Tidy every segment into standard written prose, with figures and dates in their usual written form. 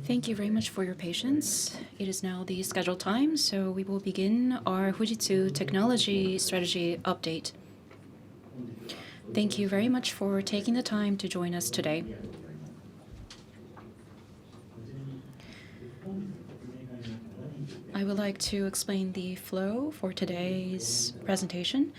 Thank you very much for your patience. It is now the scheduled time, so we will begin our Fujitsu Technology Strategy Update. Thank you very much for taking the time to join us today. I would like to explain the flow for today's presentation.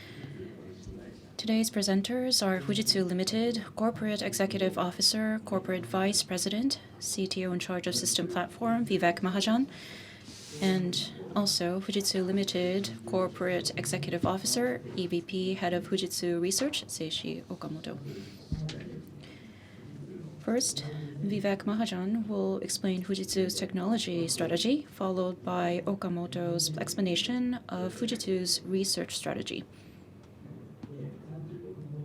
Today's presenters are Fujitsu Limited Corporate Executive Officer, Corporate Vice President, CTO in charge of System Platform, Vivek Mahajan, and also Fujitsu Limited Corporate Executive Officer, EVP Head of Fujitsu Research, Seishi Okamoto. First, Vivek Mahajan will explain Fujitsu's technology strategy, followed by Okamoto's explanation of Fujitsu's research strategy.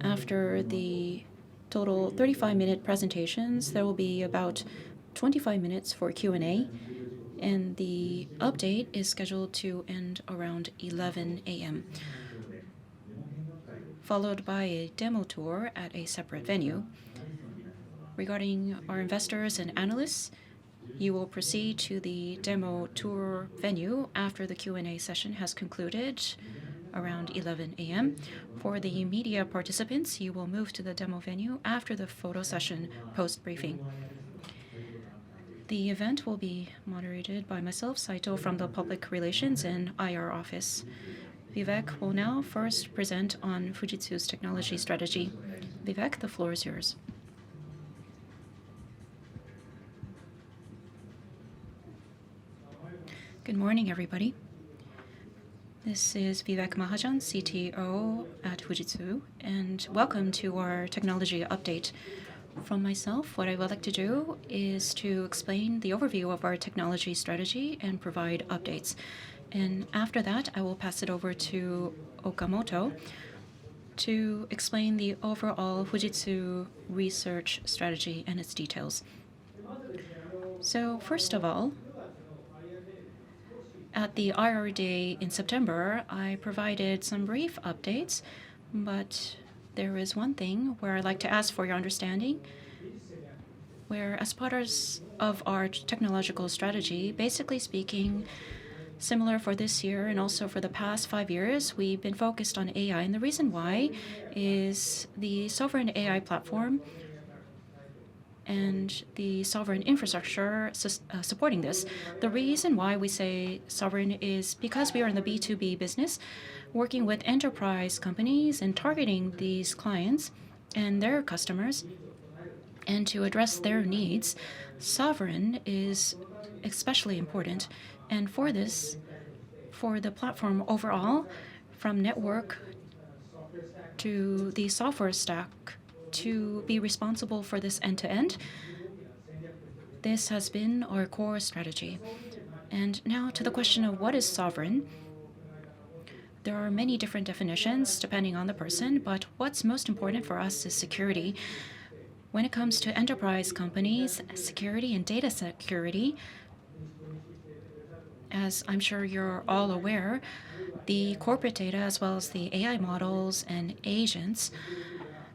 After the total 35-minute presentations, there will be about 25 minutes for Q&A, and the update is scheduled to end around 11 a.m., followed by a demo tour at a separate venue. Regarding our investors and analysts, you will proceed to the demo tour venue after the Q&A session has concluded around 11 a.m. For the media participants, you will move to the demo venue after the photo session post-briefing. The event will be moderated by myself, Saito, from the Public Relations and IR Office. Vivek will now first present on Fujitsu's technology strategy. Vivek, the floor is yours. Good morning, everybody. This is Vivek Mahajan, CTO at Fujitsu, and welcome to our technology update. From myself, what I would like to do is to explain the overview of our technology strategy and provide updates. And after that, I will pass it over to Okamoto to explain the overall Fujitsu research strategy and its details. So first of all, at the IR Day in September, I provided some brief updates, but there is one thing where I'd like to ask for your understanding, where as part of our technological strategy, basically speaking, similar for this year and also for the past 5 years, we've been focused on AI. And the reason why is the sovereign AI platform and the sovereign infrastructure supporting this. The reason why we say sovereign is because we are in the B2B business, working with enterprise companies and targeting these clients and their customers. And to address their needs, sovereign is especially important. And for this, for the platform overall, from network to the software stack, to be responsible for this end-to-end, this has been our core strategy. And now to the question of what is sovereign. There are many different definitions depending on the person, but what's most important for us is security. When it comes to enterprise companies, security and data security, as I'm sure you're all aware, the corporate data as well as the AI models and agents,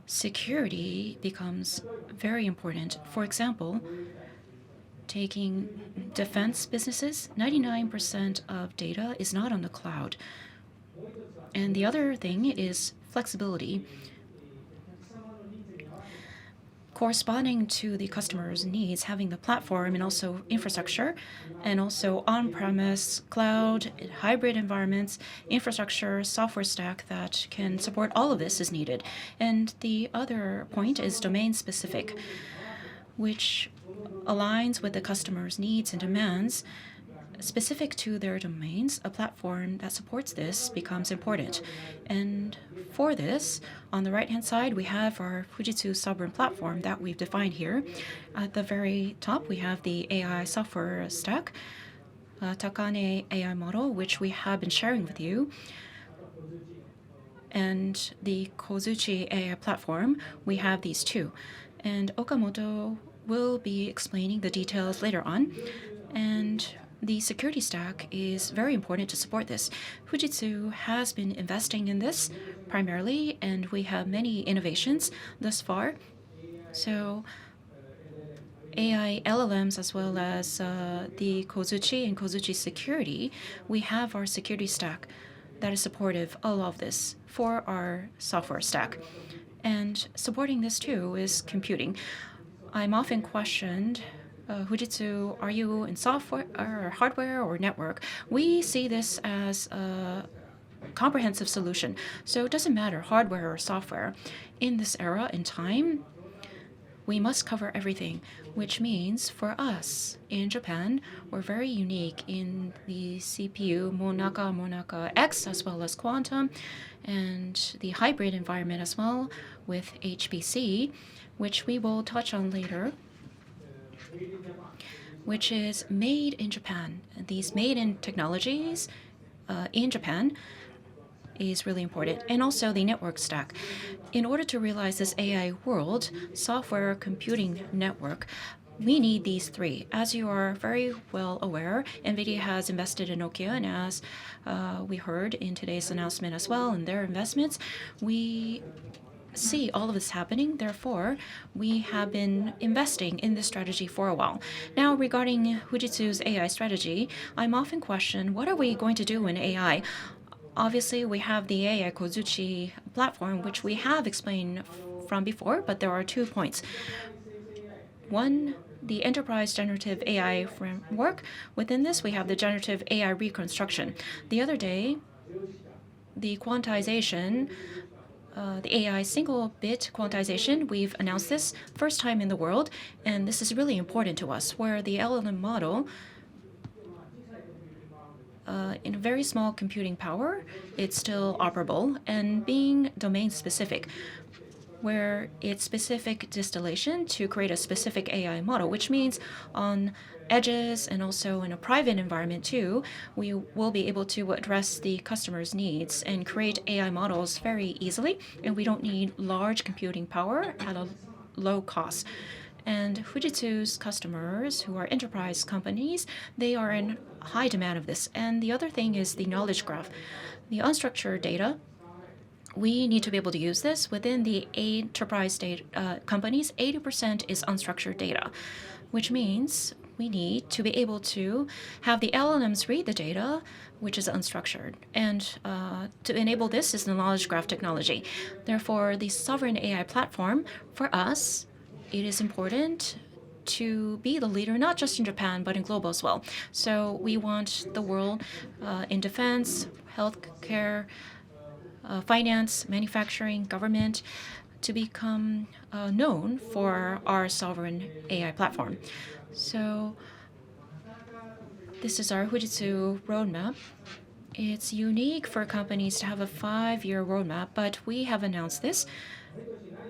security becomes very important. For example, taking defense businesses, 99% of data is not on the cloud. And the other thing is flexibility. Corresponding to the customer's needs, having the platform and also infrastructure, and also on-premise, cloud, hybrid environments, infrastructure, software stack that can support all of this is needed. And the other point is domain-specific, which aligns with the customer's needs and demands. Specific to their domains, a platform that supports this becomes important. And for this, on the right-hand side, we have our Fujitsu Sovereign Platform that we've defined here. At the very top, we have the AI software stack, Takane AI model, which we have been sharing with you, and the Kozuchi AI platform. We have these two. And Okamoto will be explaining the details later on. And the security stack is very important to support this. Fujitsu has been investing in this primarily, and we have many innovations thus far. So AI LLMs as well as the Kozuchi and Kozuchi security, we have our security stack that is supportive of all of this for our software stack. And supporting this too is computing. I'm often questioned, Fujitsu, are you in software or hardware or network? We see this as a comprehensive solution. So it doesn't matter hardware or software. In this era in time, we must cover everything, which means for us in Japan, we're very unique in the CPU Monaka X as well as quantum and the hybrid environment as well with HPC, which we will touch on later, which is made in Japan. These made in technologies in Japan is really important, and also the network stack. In order to realize this AI world, software computing network, we need these three. As you are very well aware, NVIDIA has invested in Nokia, and as we heard in today's announcement as well, in their investments, we see all of this happening. Therefore, we have been investing in this strategy for a while. Now, regarding Fujitsu's AI strategy, I'm often questioned, what are we going to do in AI? Obviously, we have the AI Kozuchi platform, which we have explained from before, but there are 2 points. One, the enterprise generative AI framework. Within this, we have the generative AI reconstruction. The other day, the quantization, the AI single bit quantization, we've announced this first time in the world, and this is really important to us, where the LLM model in a very small computing power, it's still operable, and being domain specific, where it's specific distillation to create a specific AI model, which means on edges and also in a private environment too, we will be able to address the customer's needs and create AI models very easily, and we don't need large computing power at a low cost. And Fujitsu's customers, who are enterprise companies, they are in high demand of this. And the other thing is the knowledge graph. The unstructured data, we need to be able to use this. Within the enterprise data, companies, 80% is unstructured data, which means we need to be able to have the LLMs read the data, which is unstructured. And to enable this is the knowledge graph technology. Therefore, the sovereign AI platform, for us, it is important to be the leader, not just in Japan, but in global as well. So we want the world in defense, healthcare, finance, manufacturing, government to become known for our sovereign AI platform. So this is our Fujitsu roadmap. It's unique for companies to have a 5-year roadmap, but we have announced this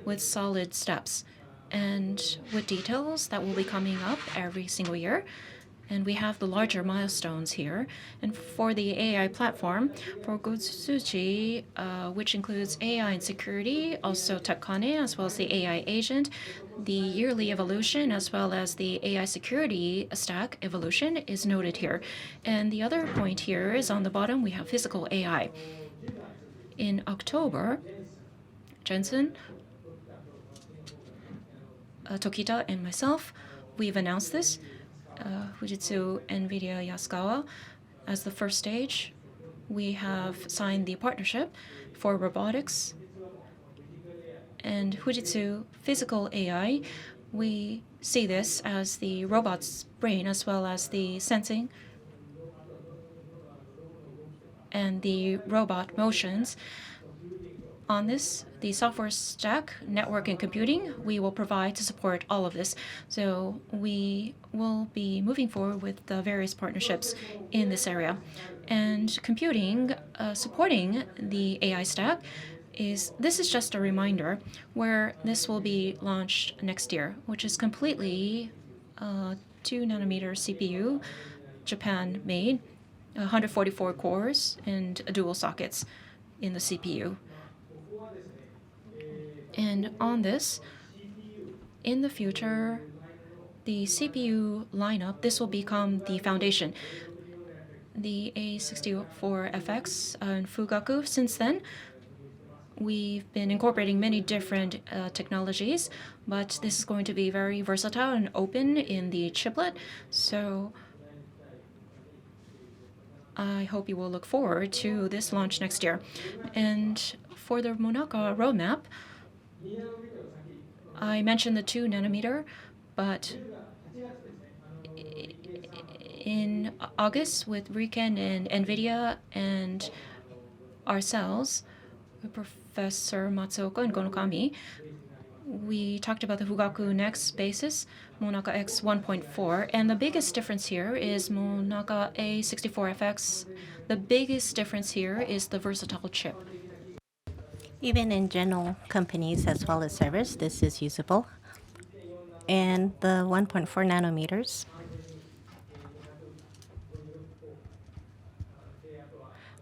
with solid steps and with details that will be coming up every single year. And we have the larger milestones here. And for the AI platform, for Kozuchi, which includes AI and security, also Takane, as well as the AI agent, the yearly evolution, as well as the AI security stack evolution is noted here. And the other point here is on the bottom, we have physical AI. In October, Jensen, Tokita, and myself, we've announced this. Fujitsu, NVIDIA, Yaskawa, as the first stage, we have signed the partnership for robotics. And Fujitsu Physical AI, we see this as the robot's brain as well as the sensing and the robot motions. On this, the software stack, network, and computing, we will provide to support all of this. So we will be moving forward with the various partnerships in this area. And computing, supporting the AI stack, this is just a reminder where this will be launched next year, which is completely 2-nanometer CPU, Japan made, 144 cores and dual sockets in the CPU. And on this, in the future, the CPU lineup, this will become the foundation. The A64FX and Fugaku, since then, we've been incorporating many different technologies, but this is going to be very versatile and open in the chiplet. So I hope you will look forward to this launch next year. And for the Monaka roadmap, I mentioned the 2 nanometer, but in August with Riken and NVIDIA and ourselves, Professor Matsuoka and Gonokami, we talked about the Fugaku Next basis, Monaka X 1.4, and the biggest difference here is Monaka A64FX. The biggest difference here is the versatile chip. Even in general companies as well as servers, this is usable. And the 1.4 nanometers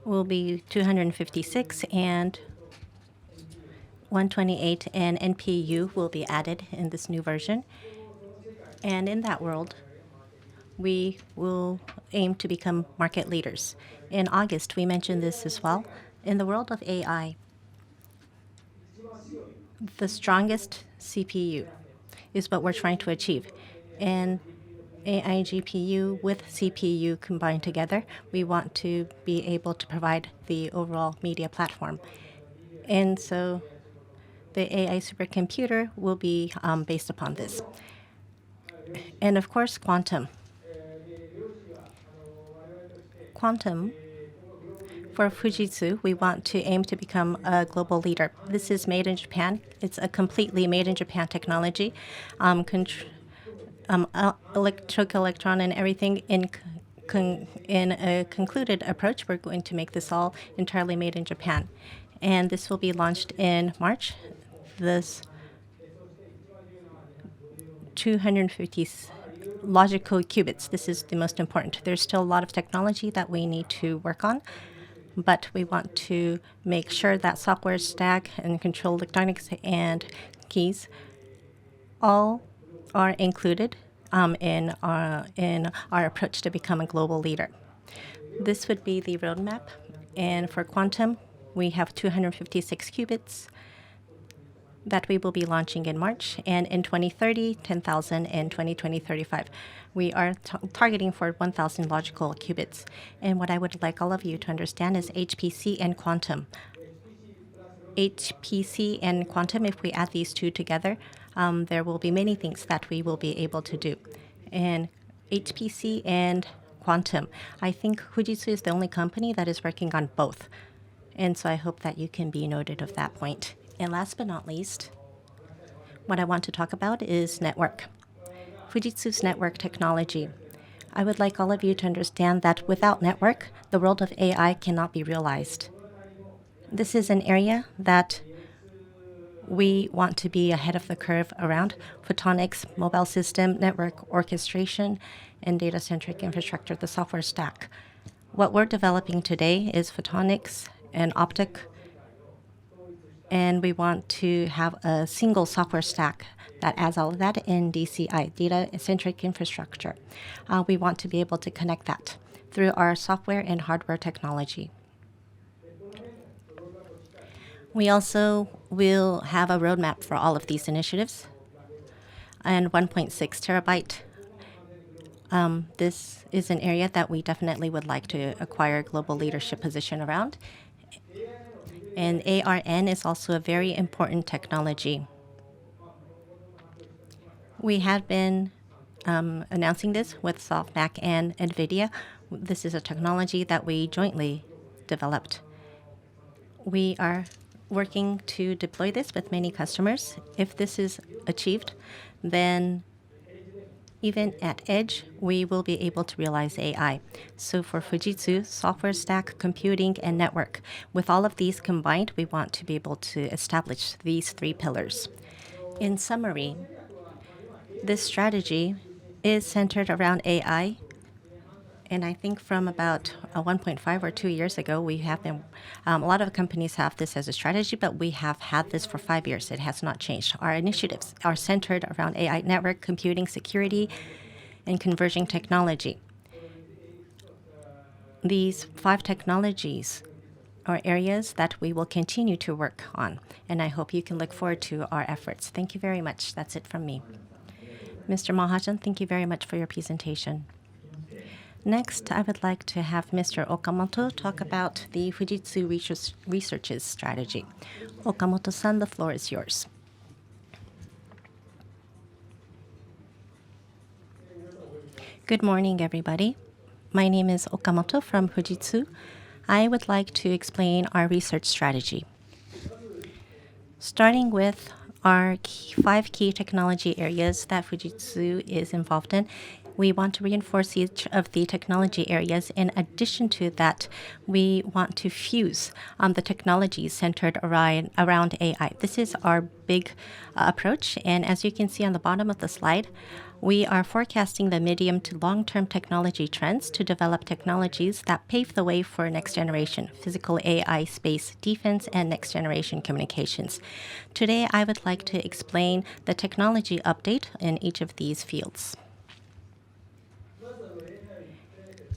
will be 256 and 128, and NPU will be added in this new version. And in that world, we will aim to become market leaders. In August, we mentioned this as well. In the world of AI, the strongest CPU is what we're trying to achieve. And AI GPU with CPU combined together, we want to be able to provide the overall media platform. And so the AI supercomputer will be based upon this. And of course, quantum. Quantum, for Fujitsu, we want to aim to become a global leader. This is made in Japan. It's a completely made in Japan technology. Electric, electron, and everything in a concluded approach, we're going to make this all entirely made in Japan. And this will be launched in March. This 250 logical qubits. This is the most important. There's still a lot of technology that we need to work on, but we want to make sure that software stack and control electronics and keys all are included in our approach to become a global leader. This would be the roadmap. And for quantum, we have 256 qubits that we will be launching in March. And in 2030, 10,000, and 2020, 35. We are targeting for 1,000 logical qubits. And what I would like all of you to understand is HPC and quantum. HPC and quantum, if we add these two together, there will be many things that we will be able to do. And HPC and quantum, I think Fujitsu is the only company that is working on both. And so I hope that you can be noted of that point. And last but not least, what I want to talk about is network. Fujitsu's network technology. I would like all of you to understand that without network, the world of AI cannot be realized. This is an area that we want to be ahead of the curve around photonics, mobile system, network orchestration, and data-centric infrastructure, the software stack. What we're developing today is photonics and optic, and we want to have a single software stack that adds all of that in DCI, data-centric infrastructure. We want to be able to connect that through our software and hardware technology. We also will have a roadmap for all of these initiatives. And 1.6 terabyte, this is an area that we definitely would like to acquire a global leadership position around. And ARN is also a very important technology. We have been announcing this with SoftBank and NVIDIA. This is a technology that we jointly developed. We are working to deploy this with many customers. If this is achieved, then even at edge, we will be able to realize AI. So for Fujitsu, software stack, computing, and network, with all of these combined, we want to be able to establish these 3 pillars. In summary, this strategy is centered around AI. And I think from about 1.5 or 2 years ago, we have been, a lot of companies have this as a strategy, but we have had this for 5 years. It has not changed. Our initiatives are centered around AI network, computing, security, and converging technology. These 5 technologies are areas that we will continue to work on, and I hope you can look forward to our efforts. Thank you very much. That's it from me. Mr. Mahajan, thank you very much for your presentation. Next, I would like to have Mr. Okamoto talk about the Fujitsu Research's strategy. Okamoto-san, the floor is yours. Good morning, everybody. My name is Okamoto from Fujitsu. I would like to explain our research strategy. Starting with our 5 key technology areas that Fujitsu is involved in, we want to reinforce each of the technology areas. In addition to that, we want to fuse the technologies centered around AI. This is our big approach, and as you can see on the bottom of the slide, we are forecasting the medium to long-term technology trends to develop technologies that pave the way for next-generation physical AI, space, defense, and next-generation communications. Today, I would like to explain the technology update in each of these fields.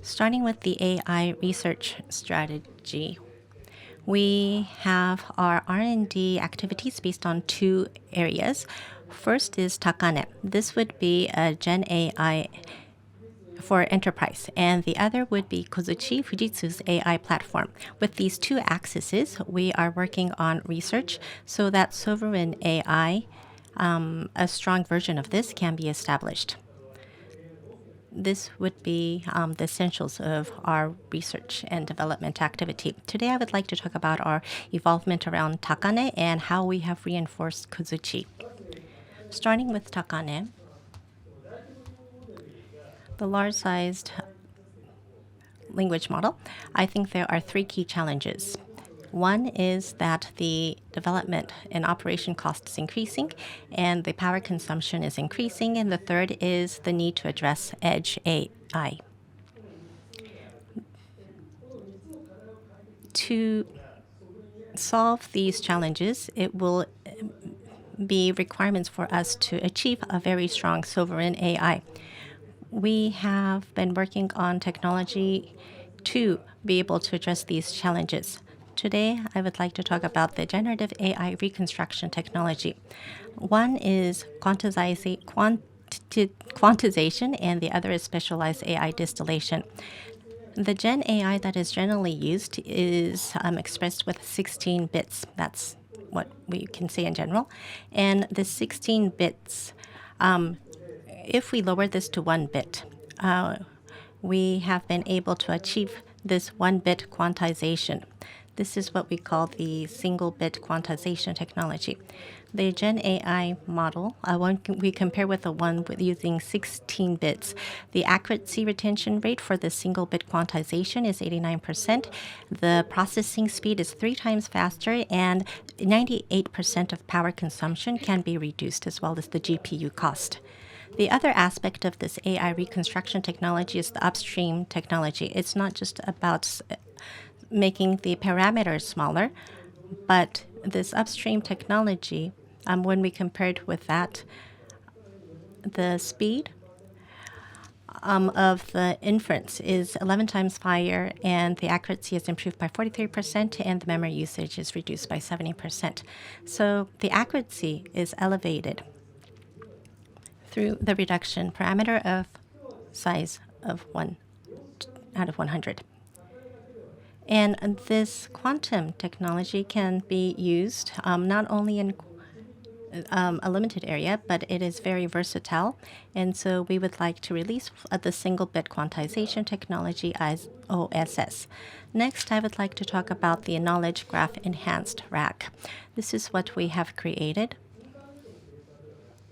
Starting with the AI research strategy, we have our R&D activities based on 2 areas. First is Takane. This would be a Gen AI for enterprise, and the other would be Kozuchi, Fujitsu's AI platform. With these 2 axes, we are working on research so that sovereign AI, a strong version of this, can be established. This would be the essentials of our research and development activity. Today, I would like to talk about our involvement around Takane and how we have reinforced Kozuchi. Starting with Takane, the large-sized language model, I think there are 3 key challenges. One is that the development and operation cost is increasing, and the power consumption is increasing, and the third is the need to address edge AI. To solve these challenges, it will be requirements for us to achieve a very strong sovereign AI. We have been working on technology to be able to address these challenges. Today, I would like to talk about the generative AI reconstruction technology. One is quantization, and the other is specialized AI distillation. The Gen AI that is generally used is expressed with 16 bits. That's what we can say in general. And the 16 bits, if we lower this to 1 bit, we have been able to achieve this 1-bit quantization. This is what we call the single-bit quantization technology. The Gen AI model, when we compare with the one using 16 bits, the accuracy retention rate for the single-bit quantization is 89%. The processing speed is 3 times faster, and 98% of power consumption can be reduced, as well as the GPU cost. The other aspect of this AI reconstruction technology is the upstream technology. It's not just about making the parameters smaller, but this upstream technology, when we compared with that, the speed of the inference is 11 times higher, and the accuracy is improved by 43%, and the memory usage is reduced by 70%. So the accuracy is elevated through the reduction parameter of size of 1 out of 100. And this quantum technology can be used not only in a limited area, but it is very versatile. And so we would like to release the single-bit quantization technology as OSS. Next, I would like to talk about the Knowledge Graph Enhanced RAG. This is what we have created.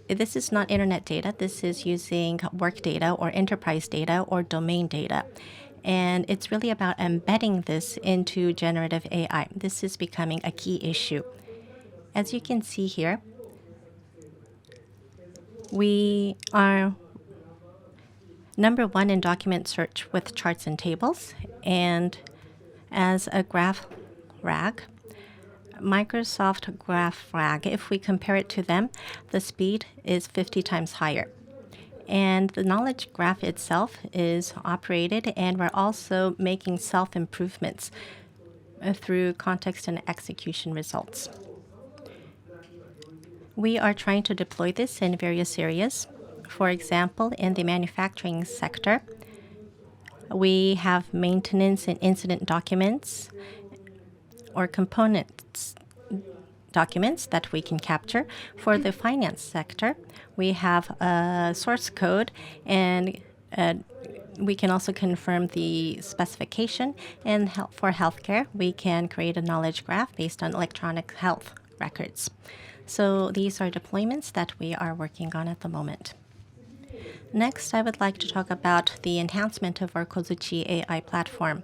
This is not internet data. This is using work data or enterprise data or domain data. And it's really about embedding this into generative AI. This is becoming a key issue. As you can see here, we are number 1 in document search with charts and tables. And as a graph RAG, Microsoft Graph RAG, if we compare it to them, the speed is 50 times higher. And the knowledge graph itself is operated, and we're also making self-improvements through context and execution results. We are trying to deploy this in various areas. For example, in the manufacturing sector, we have maintenance and incident documents or components documents that we can capture. For the finance sector, we have a source code, and we can also confirm the specification. And for healthcare, we can create a knowledge graph based on electronic health records. So these are deployments that we are working on at the moment. Next, I would like to talk about the enhancement of our Kozuchi AI platform.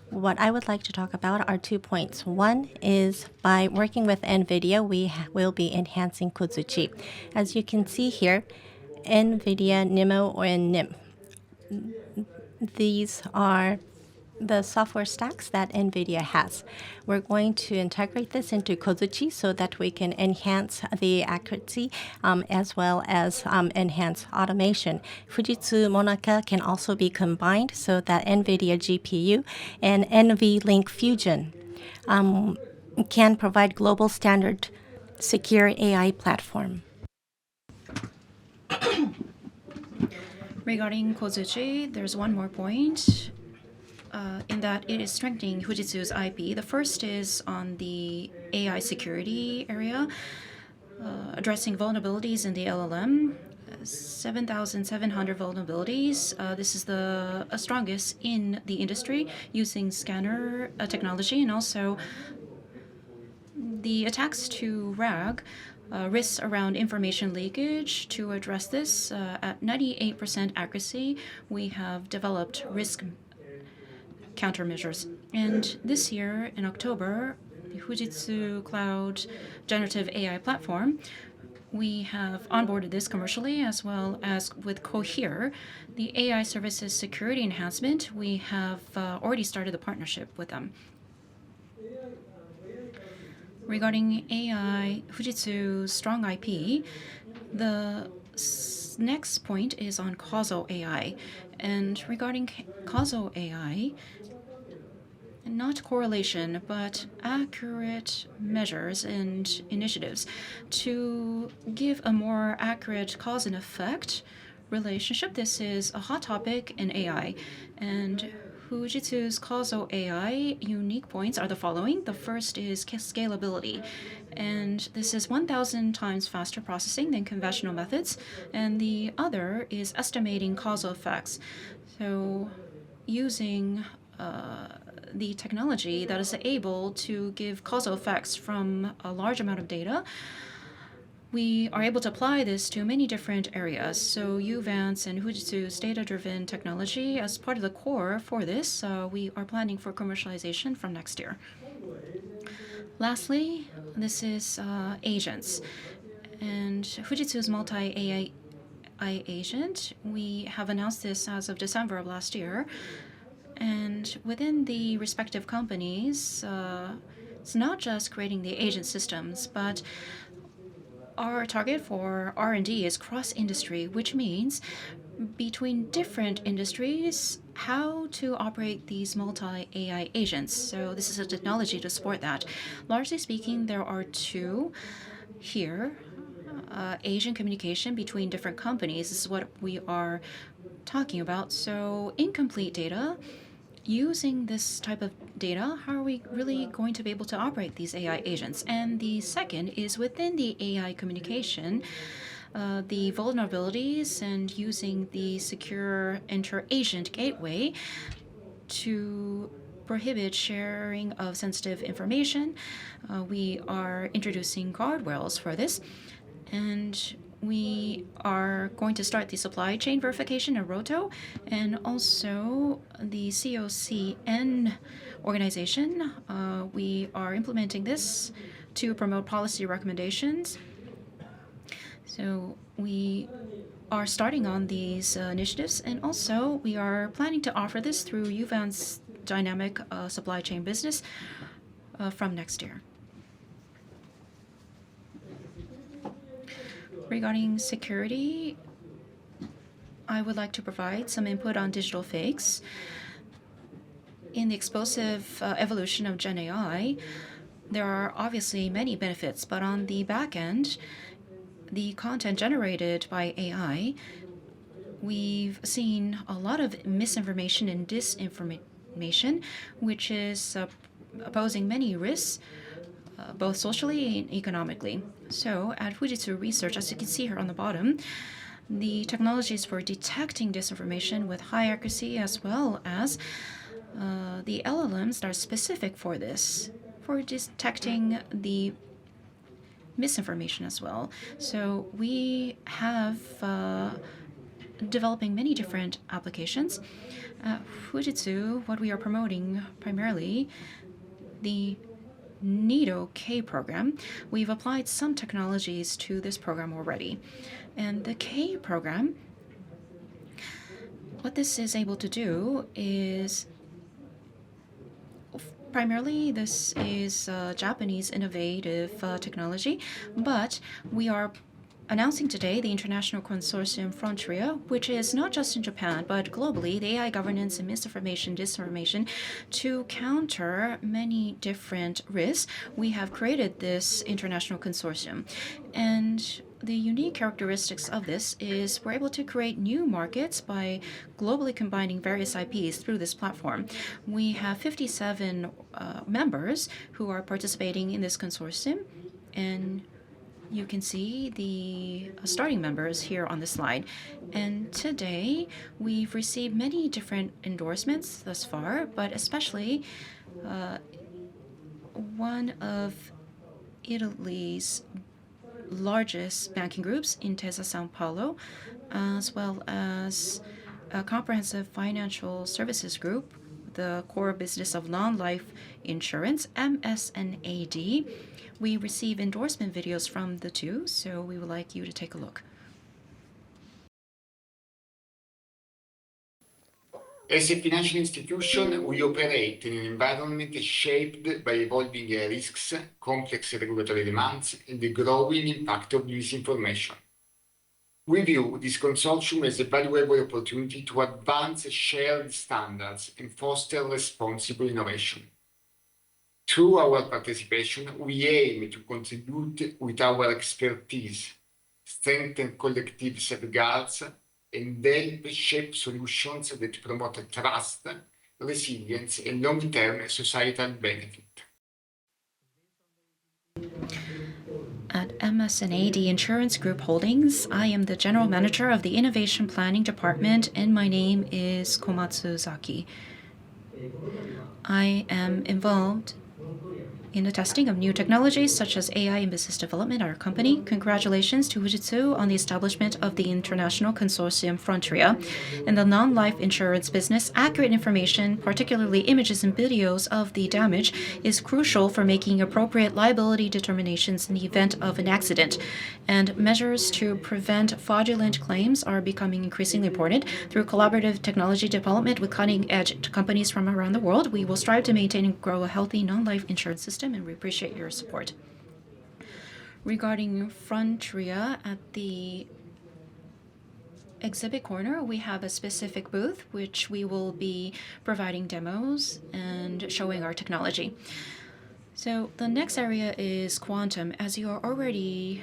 What I would like to talk about are 2 points. One is by working with NVIDIA, we will be enhancing Kozuchi. As you can see here, NVIDIA, NIMO, and NIM. These are the software stacks that NVIDIA has. We're going to integrate this into Kozuchi so that we can enhance the accuracy as well as enhance automation. Fujitsu Monaka can also be combined so that NVIDIA GPU and NVLink Fusion can provide global standard secure AI platform. Regarding Kozuchi, there's one more point. In that it is strengthening Fujitsu's IP. The first is on the AI security area, addressing vulnerabilities in the LLM. 7,700 vulnerabilities. This is the strongest in the industry using scanner technology, and also the attacks to RAG. Risks around information leakage. To address this, at 98% accuracy, we have developed risk countermeasures. And this year, in October, the Fujitsu Cloud Generative AI Platform, we have onboarded this commercially as well as with Cohere, the AI services security enhancement. We have already started the partnership with them. Regarding AI, Fujitsu's strong IP, the next point is on causal AI. And regarding causal AI, not correlation, but accurate measures and initiatives to give a more accurate cause and effect relationship. This is a hot topic in AI. And Fujitsu's causal AI unique points are the following. The first is scalability. And this is 1,000 times faster processing than conventional methods. And the other is estimating causal effects. So using the technology that is able to give causal effects from a large amount of data, we are able to apply this to many different areas. So Uvance and Fujitsu's data-driven technology, as part of the core for this, we are planning for commercialization from next year. Lastly, this is agents. And Fujitsu's multi-AI agent, we have announced this as of December of last year. And within the respective companies, it's not just creating the agent systems, but our target for R&D is cross-industry, which means between different industries, how to operate these multi-AI agents. So this is a technology to support that. Largely speaking, there are two here. Agent communication between different companies. This is what we are talking about. So incomplete data. Using this type of data, how are we really going to be able to operate these AI agents? And the second is within the AI communication, the vulnerabilities and using the secure inter-agent gateway to prohibit sharing of sensitive information. We are introducing guardrails for this. And we are going to start the supply chain verification in Roto, and also the COCN organization. We are implementing this to promote policy recommendations. So we are starting on these initiatives, and also we are planning to offer this through Uvance dynamic supply chain business from next year. Regarding security, I would like to provide some input on digital fakes. In the explosive evolution of Gen AI, there are obviously many benefits, but on the back end, the content generated by AI, we've seen a lot of misinformation and disinformation, which is posing many risks, both socially and economically. So, at Fujitsu Research, as you can see here on the bottom, the technologies for detecting disinformation with high accuracy, as well as the LLMs that are specific for this, for detecting the misinformation as well. So we have developing many different applications. Fujitsu, what we are promoting primarily, the NIDO K program. We've applied some technologies to this program already. And the K program, what this is able to do is primarily this is Japanese innovative technology, but we are announcing today the International Consortium Frontier, which is not just in Japan, but globally, the AI governance and misinformation, disinformation, to counter many different risks. We have created this international consortium. And the unique characteristics of this is we're able to create new markets by globally combining various IPs through this platform. We have 57 members who are participating in this consortium, and you can see the starting members here on the slide. And today, we've received many different endorsements thus far, but especially one of Italy's largest banking groups, Intesa Sanpaolo, as well as a comprehensive financial services group, the core business of non-life insurance, MS&AD. We receive endorsement videos from the two, so we would like you to take a look. As a financial institution, we operate in an environment shaped by evolving risks, complex regulatory demands, and the growing impact of misinformation. We view this consortium as a valuable opportunity to advance shared standards and foster responsible innovation. Through our participation, we aim to contribute with our expertise, strengthen collective safeguards, and help shape solutions that promote trust, resilience, and long-term societal benefit. At MS&AD Insurance Group Holdings, I am the General Manager of the Innovation Planning Department, and my name is Komatsu Zaki. I am involved in the testing of new technologies such as AI and business development at our company. Congratulations to Fujitsu on the establishment of the International Consortium Frontier. In the non-life insurance business, accurate information, particularly images and videos of the damage, is crucial for making appropriate liability determinations in the event of an accident. And measures to prevent fraudulent claims are becoming increasingly important. Through collaborative technology development with cutting-edge companies from around the world, we will strive to maintain and grow a healthy non-life insurance system, and we appreciate your support. Regarding Frontier, at the exhibit corner, we have a specific booth which we will be providing demos and showing our technology. So the next area is quantum. As you are already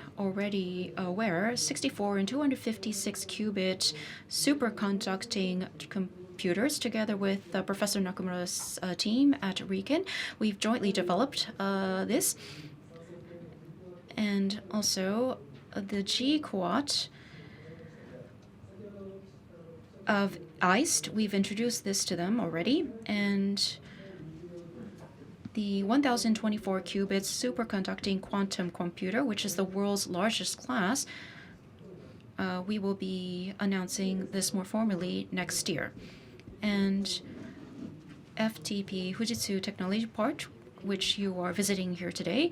aware, 64 and 256 qubit superconducting computers, together with Professor Nakamura's team at RIKEN, we've jointly developed this. And also the G-Quat of ICE, we've introduced this to them already. And the 1024 qubits superconducting quantum computer, which is the world's largest class, we will be announcing this more formally next year. And FTP, Fujitsu Technology Park, which you are visiting here today,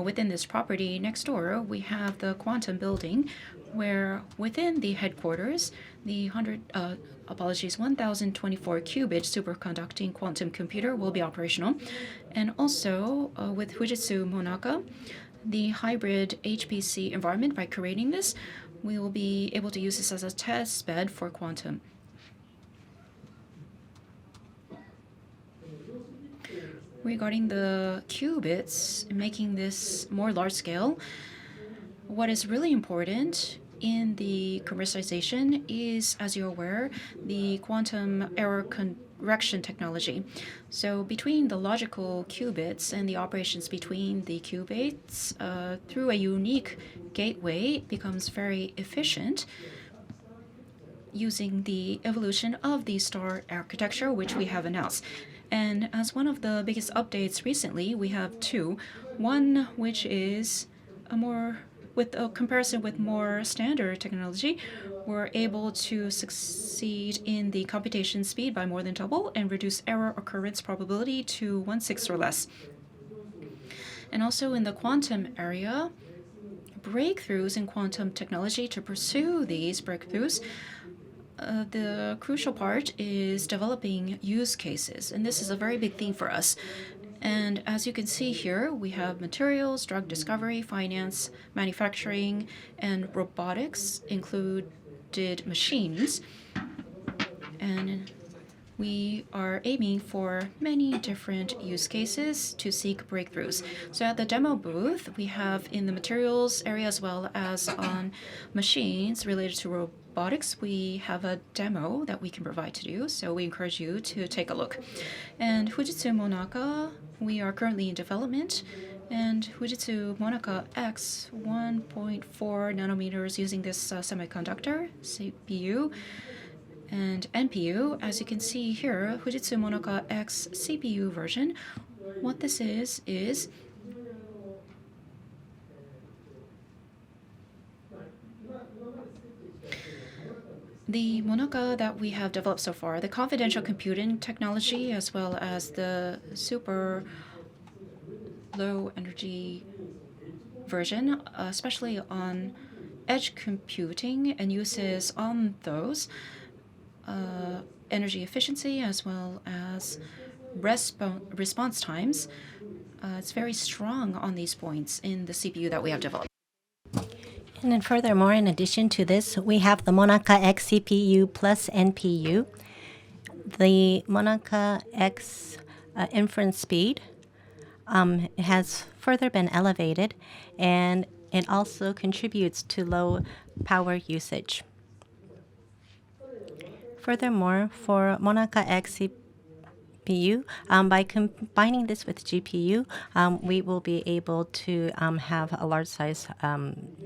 within this property next door, we have the quantum building, where within the headquarters, the 1024 qubit superconducting quantum computer will be operational. And also with Fujitsu Monaka, the hybrid HPC environment, by creating this, we will be able to use this as a test bed for quantum. Regarding the qubits, making this more large scale, what is really important in the commercialization is, as you're aware, the quantum error correction technology. So between the logical qubits and the operations between the qubits, through a unique gateway, becomes very efficient using the evolution of the star architecture, which we have announced. And as one of the biggest updates recently, we have two. One, which is a more with a comparison with more standard technology, we're able to succeed in the computation speed by more than double and reduce error occurrence probability to 1/6 or less. And also in the quantum area, breakthroughs in quantum technology to pursue these breakthroughs, the crucial part is developing use cases, and this is a very big theme for us. And as you can see here, we have materials, drug discovery, finance, manufacturing, and robotics included machines. And we are aiming for many different use cases to seek breakthroughs. So at the demo booth, we have in the materials area as well as on machines related to robotics, we have a demo that we can provide to you. So we encourage you to take a look. And Fujitsu Monaka, we are currently in development. And Fujitsu Monaka X 1.4 nanometers using this semiconductor CPU and NPU. As you can see here, Fujitsu Monaka X CPU version. What this is the Monaka that we have developed so far, the confidential computing technology, as well as the super low energy version, especially on edge computing and uses on those, energy efficiency as well as response times. It's very strong on these points in the CPU that we have developed. And then furthermore, in addition to this, we have the Monaka X CPU plus NPU. The Monaka X inference speed has further been elevated, and it also contributes to low power usage. Furthermore, for Monaka X CPU, by combining this with GPU, we will be able to have a large size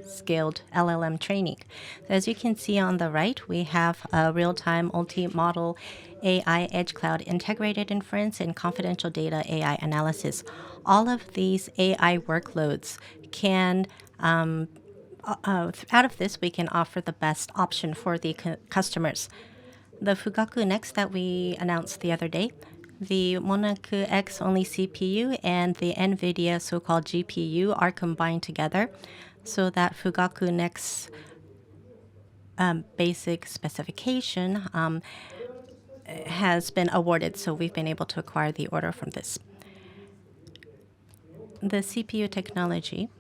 scaled LLM training. So as you can see on the right, we have a real-time multi-model AI edge cloud integrated inference and confidential data AI analysis. All of these AI workloads can out of this, we can offer the best option for the customers. The Fugaku Next that we announced the other day, the Monaka X only CPU and the NVIDIA so-called GPU are combined together so that Fugaku Next basic specification has been awarded, so we've been able to acquire the order from this. The CPU technology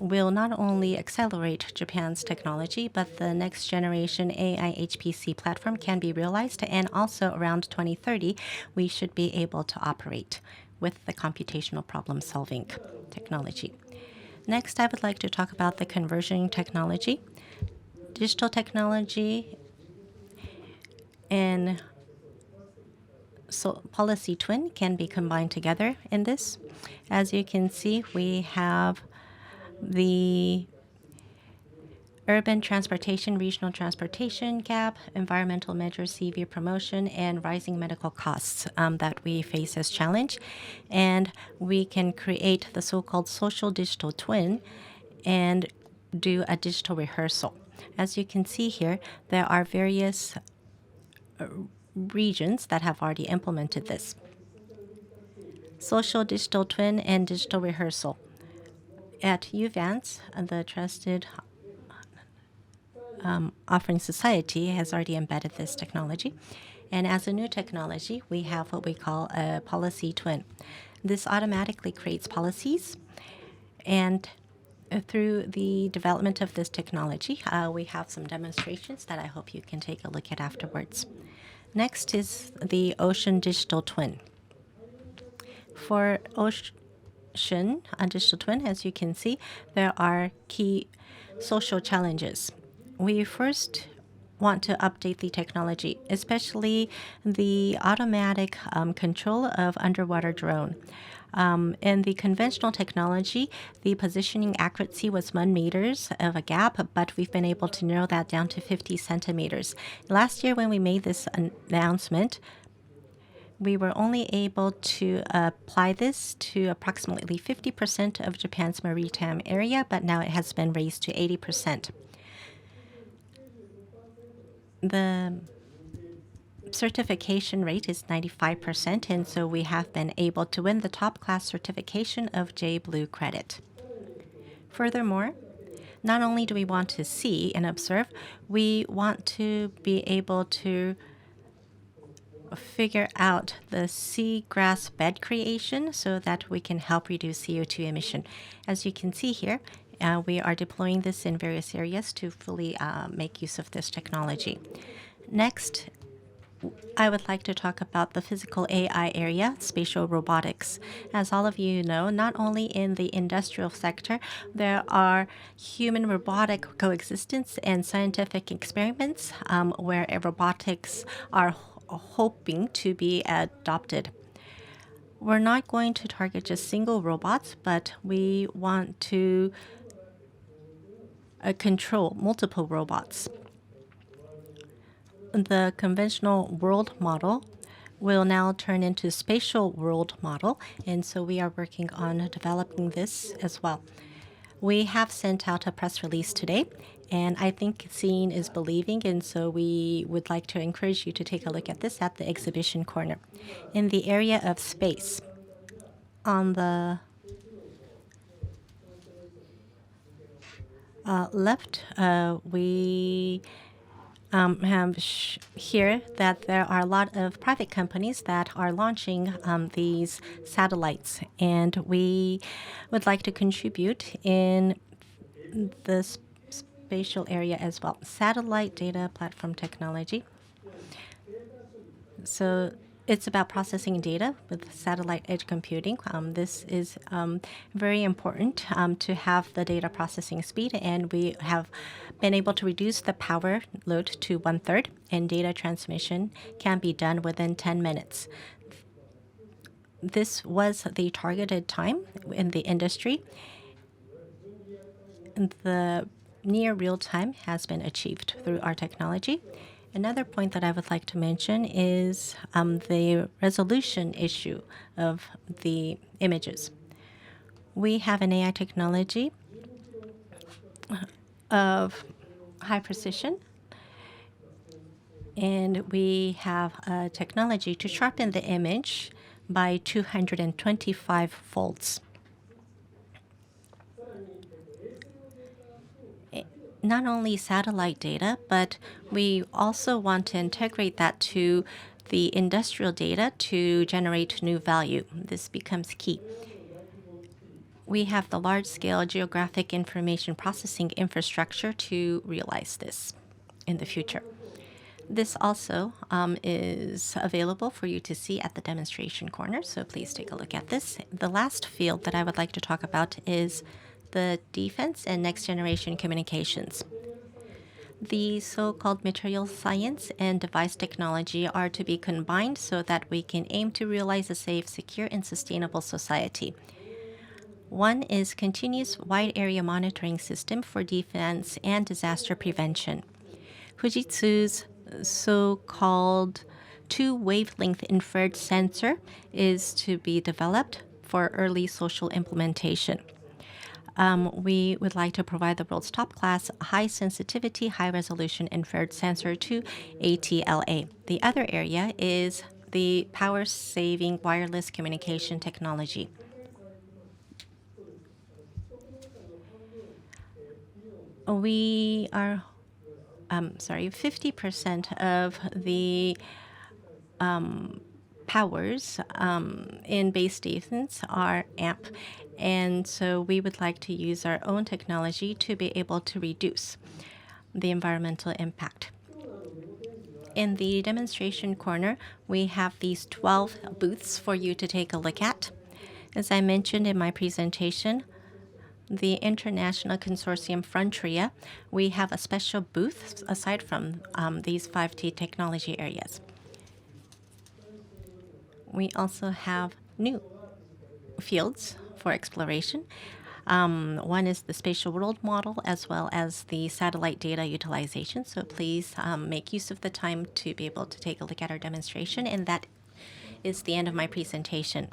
will not only accelerate Japan's technology, but the next generation AI HPC platform can be realized, and also around 2030, we should be able to operate with the computational problem-solving technology. Next, I would like to talk about the conversion technology. Digital technology and policy twin can be combined together in this. As you can see, we have the urban transportation, regional transportation gap, environmental measures, CV promotion, and rising medical costs that we face as challenge. And we can create the so-called social digital twin and do a digital rehearsal. As you can see here, there are various regions that have already implemented this. Social digital twin and digital rehearsal. At Uvance, the trusted offering society has already embedded this technology. And as a new technology, we have what we call a policy twin. This automatically creates policies. And through the development of this technology, we have some demonstrations that I hope you can take a look at afterwards. Next is the ocean digital twin. For ocean digital twin, as you can see, there are key social challenges. We first want to update the technology, especially the automatic control of underwater drone. In the conventional technology, the positioning accuracy was 1 meters of a gap, but we've been able to narrow that down to 50 centimeters. Last year, when we made this announcement, we were only able to apply this to approximately 50% of Japan's maritime area, but now it has been raised to 80%. The certification rate is 95%, and so we have been able to win the top class certification of J Blue credit. Furthermore, not only do we want to see and observe, we want to be able to figure out the seagrass bed creation so that we can help reduce CO2 emission. As you can see here, we are deploying this in various areas to fully make use of this technology. Next, I would like to talk about the physical AI area, spatial robotics. As all of you know, not only in the industrial sector, there are human robotic coexistence and scientific experiments where robotics are hoping to be adopted. We're not going to target just single robots, but we want to control multiple robots. The conventional world model will now turn into spatial world model, and so we are working on developing this as well. We have sent out a press release today, and I think seeing is believing, and so we would like to encourage you to take a look at this at the exhibition corner. In the area of space, on the left, we have here that there are a lot of private companies that are launching these satellites, and we would like to contribute in the spatial area as well. Satellite data platform technology. So it's about processing data with satellite edge computing. This is very important to have the data processing speed, and we have been able to reduce the power load to 1/3, and data transmission can be done within 10 minutes. This was the targeted time in the industry. The near real time has been achieved through our technology. Another point that I would like to mention is the resolution issue of the images. We have an AI technology of high precision, and we have a technology to sharpen the image by 225 folds. Not only satellite data, but we also want to integrate that to the industrial data to generate new value. This becomes key. We have the large-scale geographic information processing infrastructure to realize this in the future. This also is available for you to see at the demonstration corner, so please take a look at this. The last field that I would like to talk about is the defense and next-generation communications. The so-called material science and device technology are to be combined so that we can aim to realize a safe, secure, and sustainable society. One is continuous wide area monitoring system for defense and disaster prevention. Fujitsu's so-called 2-wavelength infrared sensor is to be developed for early social implementation. We would like to provide the world's top-class, high-sensitivity, high-resolution infrared sensor to ATLA. The other area is the power-saving wireless communication technology. We are 50% of the powers in base stations are amp, and so we would like to use our own technology to be able to reduce the environmental impact. In the demonstration corner, we have these 12 booths for you to take a look at. As I mentioned in my presentation, the International Consortium Frontria, we have a special booth aside from these 5T technology areas. We also have new fields for exploration. One is the spatial world model as well as the satellite data utilization. So please make use of the time to be able to take a look at our demonstration. And that is the end of my presentation.